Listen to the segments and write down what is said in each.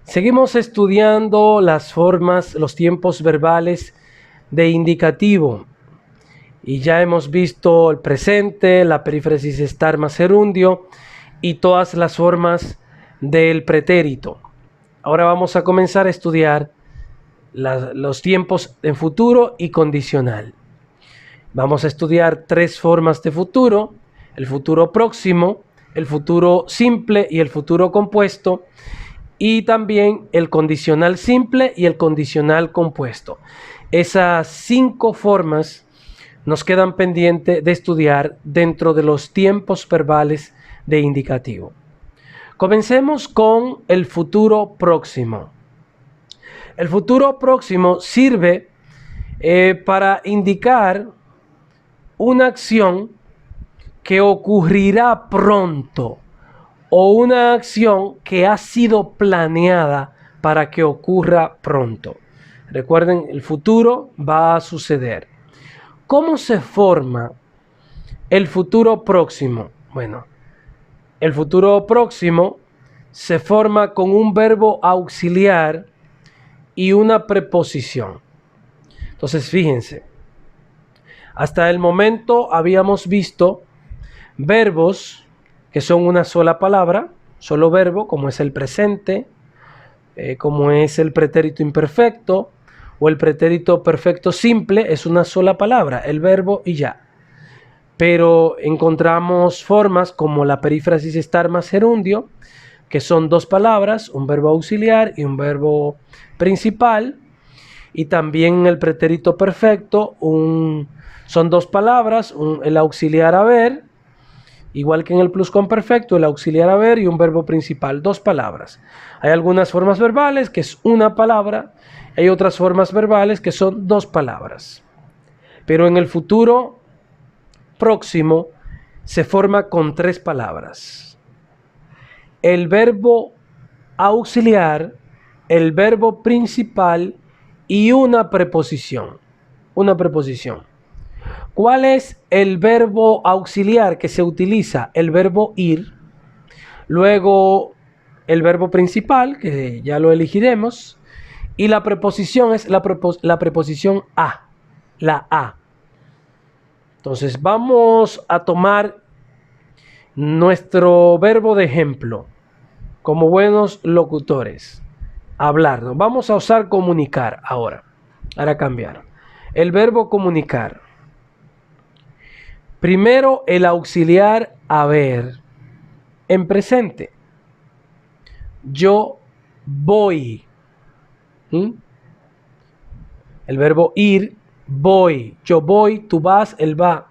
Seguimos estudiando las formas, los tiempos verbales de indicativo. Y ya hemos visto el presente, la perífrasis estar más gerundio y todas las formas del pretérito. Ahora vamos a comenzar a estudiar los tiempos en futuro y condicional. Vamos a estudiar tres formas de futuro: el futuro próximo, el futuro simple y el futuro compuesto, y también el condicional simple y el condicional compuesto. Esas 5 formas nos quedan pendientes de estudiar dentro de los tiempos verbales de indicativo. Comencemos con el futuro próximo. El futuro próximo sirve para indicar una acción que ocurrirá pronto o una acción que ha sido planeada para que ocurra pronto. Recuerden, el futuro va a suceder. ¿Cómo se forma el futuro próximo? Bueno, el futuro próximo se forma con un verbo auxiliar y una preposición. Entonces, fíjense, hasta el momento habíamos visto verbos que son una sola palabra, solo verbo, como es el presente, como es el pretérito imperfecto, o el pretérito perfecto simple, es una sola palabra, el verbo y ya. Pero encontramos formas como la perífrasis estar más gerundio, que son 2 palabras, un verbo auxiliar y un verbo principal. Y también el pretérito perfecto, son 2 palabras, el auxiliar haber, igual que en el pluscuamperfecto, el auxiliar haber y un verbo principal, 2 palabras. Hay algunas formas verbales que es una palabra, hay otras formas verbales que son 2 palabras. Pero en el futuro próximo se forma con 3 palabras. El verbo auxiliar, el verbo principal y una preposición. Una preposición. ¿Cuál es el verbo auxiliar que se utiliza? El verbo ir. Luego el verbo principal, que ya lo elegiremos. Y la preposición es la preposición a. La a. Entonces vamos a tomar nuestro verbo de ejemplo. Como buenos locutores. Hablar. ¿No? Vamos a usar comunicar ahora. Ahora cambiar. El verbo comunicar. Primero el auxiliar haber en presente. Yo voy. El verbo ir, voy. Yo voy, tú vas, él va.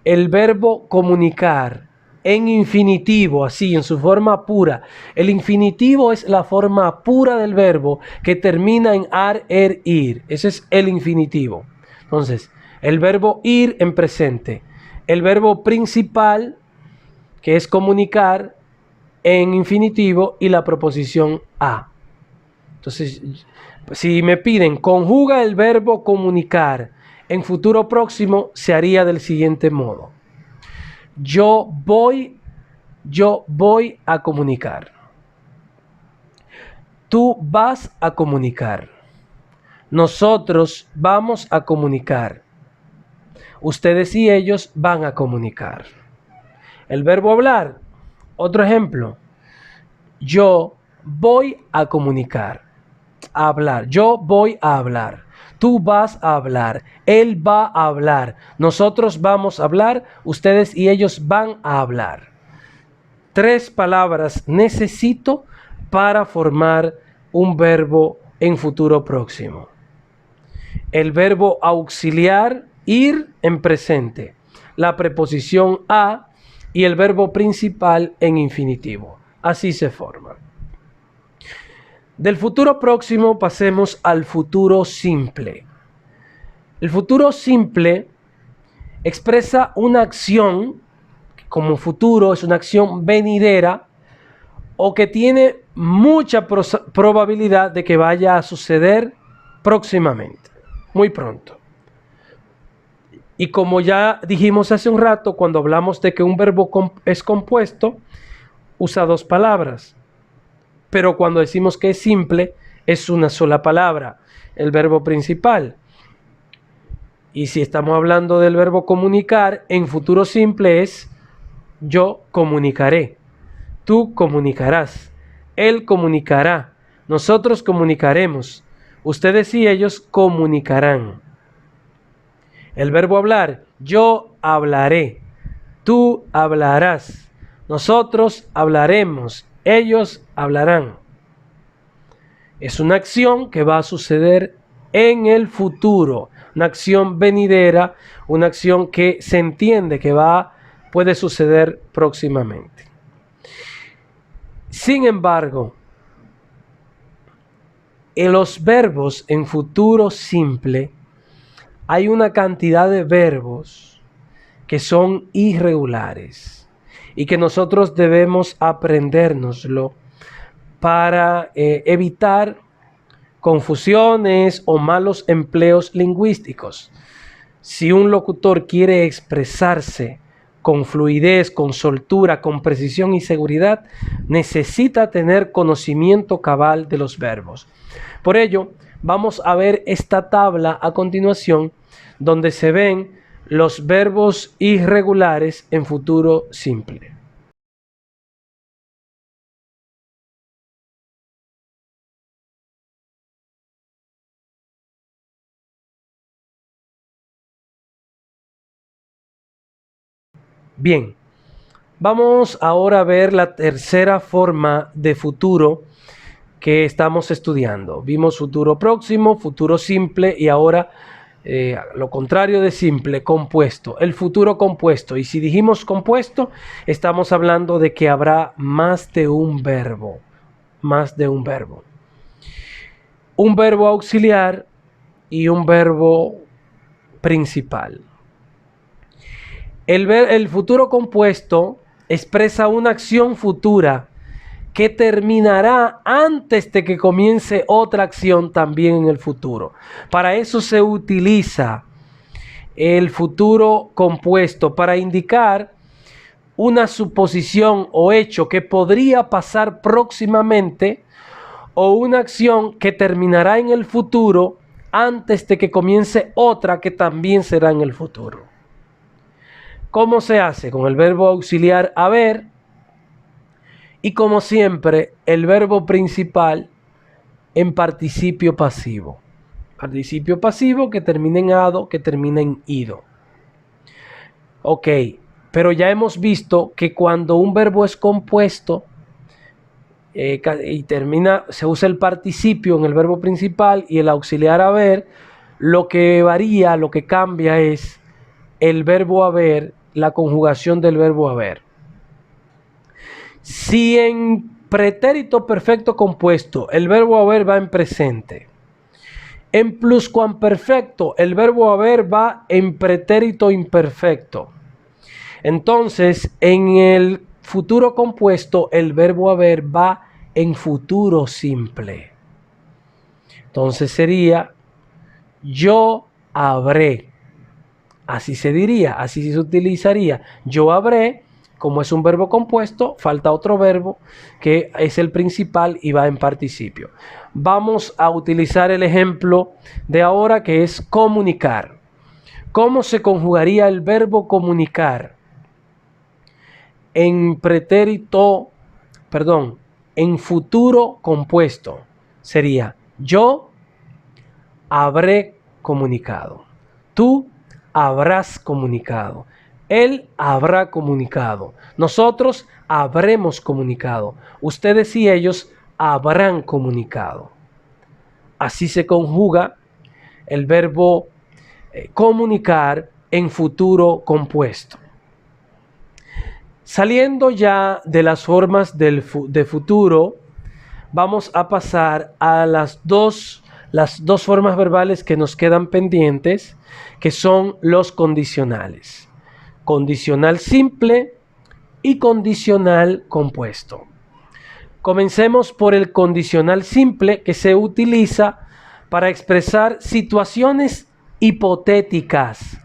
El verbo comunicar en infinitivo, así, en su forma pura. El infinitivo es la forma pura del verbo que termina en ar, er, ir. Ese es el infinitivo. Entonces, el verbo ir en presente. El verbo principal, que es comunicar, en infinitivo, y la preposición a. Entonces, si me piden, conjuga el verbo comunicar en futuro próximo, se haría del siguiente modo. Yo voy a comunicar. Tú vas a comunicar. Nosotros vamos a comunicar. Ustedes y ellos van a comunicar. El verbo hablar, otro ejemplo. Yo voy a comunicar. A hablar. Yo voy a hablar. Tú vas a hablar. Él va a hablar. Nosotros vamos a hablar. Ustedes y ellos van a hablar. 3 palabras necesito para formar un verbo en futuro próximo. El verbo auxiliar, ir en presente. La preposición a y el verbo principal en infinitivo. Así se forma. Del futuro próximo pasemos al futuro simple. El futuro simple expresa una acción, como futuro es una acción venidera, o que tiene mucha probabilidad de que vaya a suceder próximamente, muy pronto. Y como ya dijimos hace un rato, cuando hablamos de que un verbo es compuesto, usa 2 palabras. Pero cuando decimos que es simple, es una sola palabra, el verbo principal. Y si estamos hablando del verbo comunicar, en futuro simple es yo comunicaré, tú comunicarás, él comunicará, nosotros comunicaremos, ustedes y ellos comunicarán. El verbo hablar, yo hablaré, tú hablarás, nosotros hablaremos, ellos hablarán. Es una acción que va a suceder en el futuro, una acción venidera, una acción que se entiende que puede suceder próximamente. Sin embargo, en los verbos en futuro simple hay una cantidad de verbos que son irregulares y que nosotros debemos aprendérnoslo para evitar confusiones o malos empleos lingüísticos. Si un locutor quiere expresarse con fluidez, con soltura, con precisión y seguridad, necesita tener conocimiento cabal de los verbos. Por ello, vamos a ver esta tabla a continuación, donde se ven los verbos irregulares en futuro simple. Bien, vamos ahora a ver la tercera forma de futuro que estamos estudiando. Vimos futuro próximo, futuro simple y ahora lo contrario de simple, compuesto. El futuro compuesto. Y si dijimos compuesto, estamos hablando de que habrá más de un verbo. Más de un verbo. Un verbo auxiliar y un verbo principal. El futuro compuesto expresa una acción futura que terminará antes de que comience otra acción también en el futuro. Para eso se utiliza el futuro compuesto, para indicar una suposición o hecho que podría pasar próximamente o una acción que terminará en el futuro antes de que comience otra que también será en el futuro. ¿Cómo se hace? Con el verbo auxiliar haber y, como siempre, el verbo principal en participio pasivo. Participio pasivo que termina en ado, que termina en ido. Ok, pero ya hemos visto que cuando un verbo es compuesto y se usa el participio en el verbo principal y el auxiliar haber, lo que varía, lo que cambia es el verbo haber, la conjugación del verbo haber. Si en pretérito perfecto compuesto el verbo haber va en presente, en pluscuamperfecto el verbo haber va en pretérito imperfecto, entonces en el futuro compuesto el verbo haber va en futuro simple. Entonces sería yo habré. Así se diría, así se utilizaría. Yo habré, como es un verbo compuesto, falta otro verbo que es el principal y va en participio. Vamos a utilizar el ejemplo de ahora, que es comunicar. ¿Cómo se conjugaría el verbo comunicar? En futuro compuesto sería yo habré comunicado. Tú habrás comunicado. Él habrá comunicado. Nosotros habremos comunicado. Ustedes y ellos habrán comunicado. Así se conjuga el verbo comunicar en futuro compuesto. Saliendo ya de las formas de futuro, vamos a pasar a las dos formas verbales que nos quedan pendientes, que son los condicionales. Condicional simple y condicional compuesto. Comencemos por el condicional simple, que se utiliza para expresar situaciones hipotéticas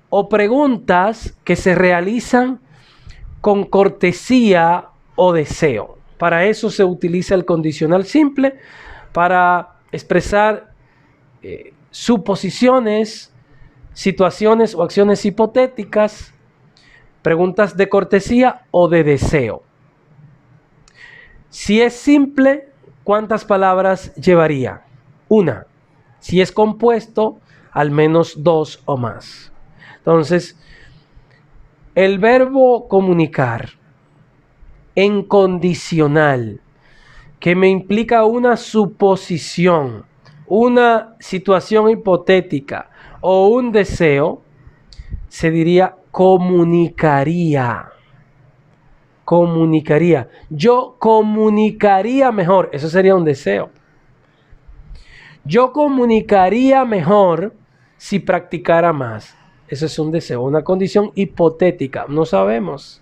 o preguntas que se realizan con cortesía o deseo. Para eso se utiliza el condicional simple, para expresar suposiciones, situaciones o acciones hipotéticas, preguntas de cortesía o de deseo. Si es simple, ¿cuántas palabras llevaría? Una. Si es compuesto, al menos 2 o más. Entonces, el verbo comunicar en condicional, que me implica una suposición, una situación hipotética o un deseo, se diría comunicaría. Comunicaría. Yo comunicaría mejor. Eso sería un deseo. Yo comunicaría mejor si practicara más. Eso es un deseo, una condición hipotética. No sabemos.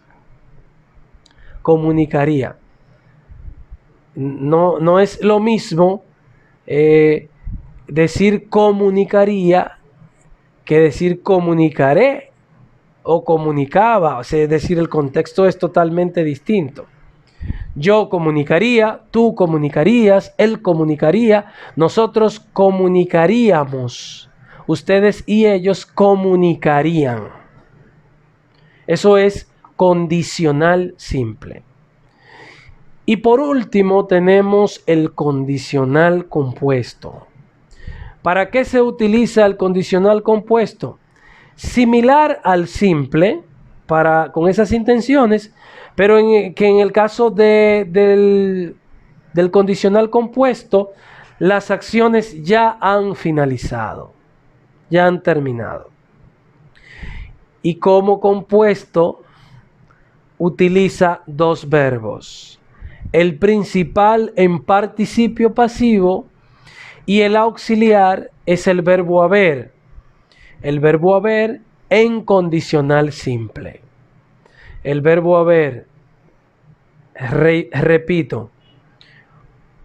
Comunicaría. No es lo mismo decir comunicaría que decir comunicaré o comunicaba. O sea, es decir, el contexto es totalmente distinto. Yo comunicaría, tú comunicarías, él comunicaría, nosotros comunicaríamos, ustedes y ellos comunicarían. Eso es condicional simple. Y por último tenemos el condicional compuesto. ¿Para qué se utiliza el condicional compuesto? Similar al simple, con esas intenciones, pero que en el caso del condicional compuesto, las acciones ya han finalizado, ya han terminado. Y como compuesto utiliza dos verbos. El principal en participio pasivo y el auxiliar es el verbo haber. El verbo haber en condicional simple. El verbo haber, repito,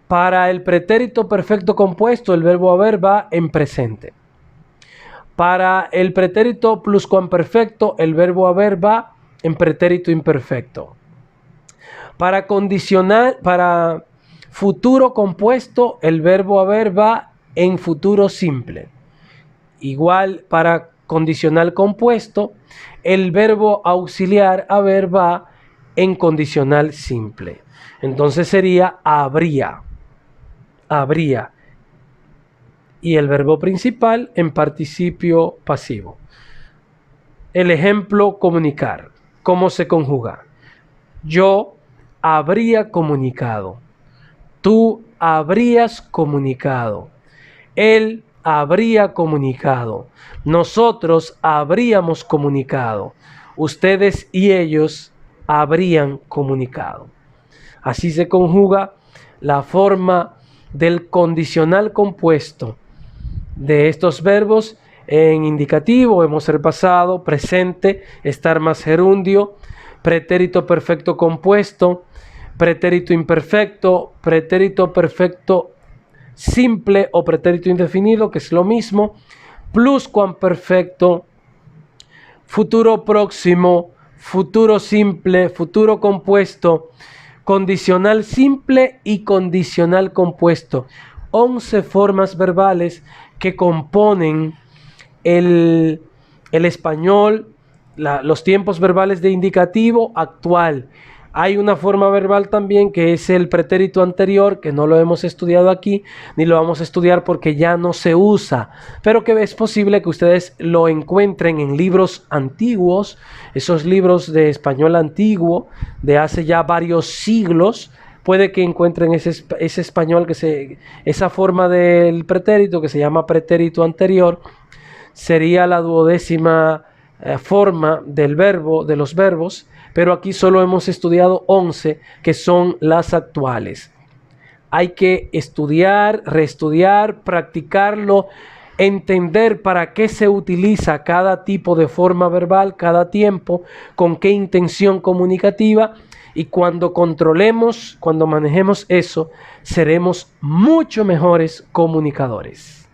para el pretérito perfecto compuesto, el verbo haber va en presente. Para el pretérito pluscuamperfecto, el verbo haber va en pretérito imperfecto. Para futuro compuesto, el verbo haber va en futuro simple. Igual para condicional compuesto, el verbo auxiliar haber va en condicional simple. Entonces sería habría. Habría. Y el verbo principal en participio pasivo. El ejemplo comunicar. ¿Cómo se conjuga? Yo habría comunicado. Tú habrías comunicado. Él habría comunicado. Nosotros habríamos comunicado. Ustedes y ellos habrían comunicado. Así se conjuga la forma del condicional compuesto de estos verbos en indicativo. Hemos repasado presente, estar más gerundio, pretérito perfecto compuesto, pretérito imperfecto, pretérito perfecto simple o pretérito indefinido, que es lo mismo, pluscuamperfecto, futuro próximo, futuro simple, futuro compuesto, condicional simple y condicional compuesto. 11 formas verbales que componen el español, los tiempos verbales de indicativo actual. Hay una forma verbal también que es el pretérito anterior, que no lo hemos estudiado aquí, ni lo vamos a estudiar porque ya no se usa, pero que es posible que ustedes lo encuentren en libros antiguos, esos libros de español antiguo, de hace ya varios siglos. Puede que encuentren ese español, esa forma del pretérito que se llama pretérito anterior, sería la 12ª forma del verbo, de los verbos, pero aquí solo hemos estudiado 11 que son las actuales. Hay que estudiar, reestudiar, practicarlo, entender para qué se utiliza cada tipo de forma verbal, cada tiempo, con qué intención comunicativa, y cuando controlemos, cuando manejemos eso, seremos mucho mejores comunicadores.